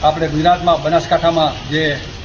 આપણે ગુજરાતમાં બનાસકાંઠામાં જે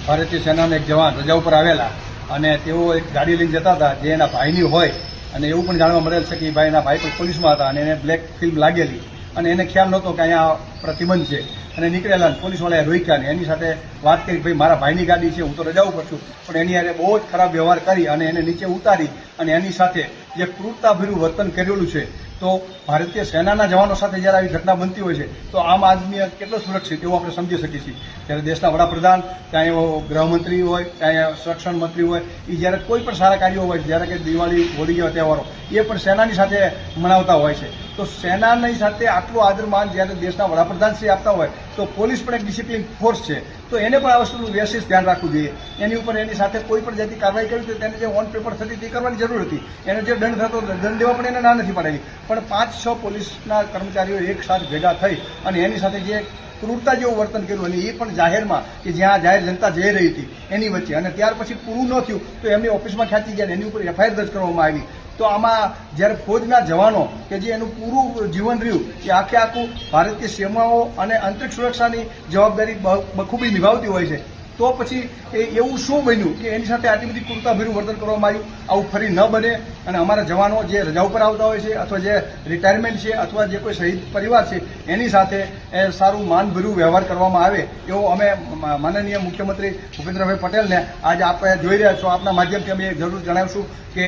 ભારતીય સેનાના એક જવાન રજા ઉપર આવેલા અને તેઓ એક ગાડી લઈને જતા હતા જે એના ભાઈની હોય અને એવું પણ જાણવા મળેલ છે કે ભાઈના ભાઈ પણ પોલીસમાં હતા અને એને બ્લેક ફિલ્મ લાગેલી અને એને ખ્યાલ નહોતો કે અહીંયા પ્રતિબંધ છે અને નીકળેલા પોલીસવાળાએ રોક્યા ને એની સાથે વાત કરી ભાઈ મારા ભાઈની ગાડી છે હું તો રજા ઉપર છું પણ એની હારે બહુ જ ખરાબ વ્યવહાર કરી અને એને નીચે ઉતારી અને એની સાથે જે ક્રૂરતાભર્યું વર્તન કરેલું છે તો ભારતીય સેનાના જવાનો સાથે જ્યારે આવી ઘટના બનતી હોય છે તો આમ આદમી કેટલો સુરક્ષિત એવું આપણે સમજી શકીએ છીએ ત્યારે દેશના વડાપ્રધાન ચાહે ગૃહમંત્રી હોય ચાહે સંરક્ષણ મંત્રી હોય એ જ્યારે કોઈ પણ સારા કાર્યો હોય છે જ્યારે કે દિવાળી હોળી જેવા તહેવારો એ પણ સેનાની સાથે મનાવતા હોય છે તો સેનાની સાથે આટલું આદરમાન જ્યારે દેશના વડાપ્રધાન શ્રી આપતા હોય તો પોલીસ પણ એક ડિસિપ્લિન ફોર્સ છે તો એને પણ આ વસ્તુનું વ્યવસ્થિત ધ્યાન રાખવું જોઈએ એની ઉપર એની સાથે કોઈ પણ જાતની કાર્યવાહી કરવી તો તેને જે ઓન પેપર થતી તે કરવાની જરૂર હતી એને જે દંડ થતો દંડ દેવા પણ એને ના નથી પાડેલી પણ 5-6 પોલીસના કર્મચારીઓ એક સાથે ભેગા થઈ અને એની સાથે જે ક્રૂરતા જેવું વર્તન કર્યું અને એ પણ જાહેરમાં કે જ્યાં જાહેર જનતા જઈ રહી હતી એની વચ્ચે અને ત્યાર પછી પૂરું ન થયું તો એમની ઓફિસમાં ખેંચી ગયા એની ઉપર એફઆઈઆર દર્જ કરવામાં આવી તો આમાં જ્યારે ફૌજના જવાનો કે જે એનું પૂરું જીવન રહ્યું એ આખું ભારતીય સીમાઓ અને અંતરિક્ષ સુરક્ષાની જવાબદારી બખૂબી નિભાવતી હોય છે તો પછી એવું શું બન્યું કે એની સાથે આટલી બધી ક્રૂરતાભર્યું વર્તન કરવામાં આવ્યું આવું ફરી ન બને અને અમારા જવાનો જે રજા ઉપર આવતા હોય છે અથવા જે રિટાયરમેન્ટ છે અથવા જે કોઈ શહીદ પરિવાર છે એની સાથે સારું માનભર્યું વ્યવહાર કરવામાં આવે એવો અમે માનનીય મુખ્યમંત્રી ભૂપેન્દ્રભાઈ પટેલને આજે આપણે જોઈ રહ્યા છો આપના માધ્યમથી અમે જરૂર જણાવશું કે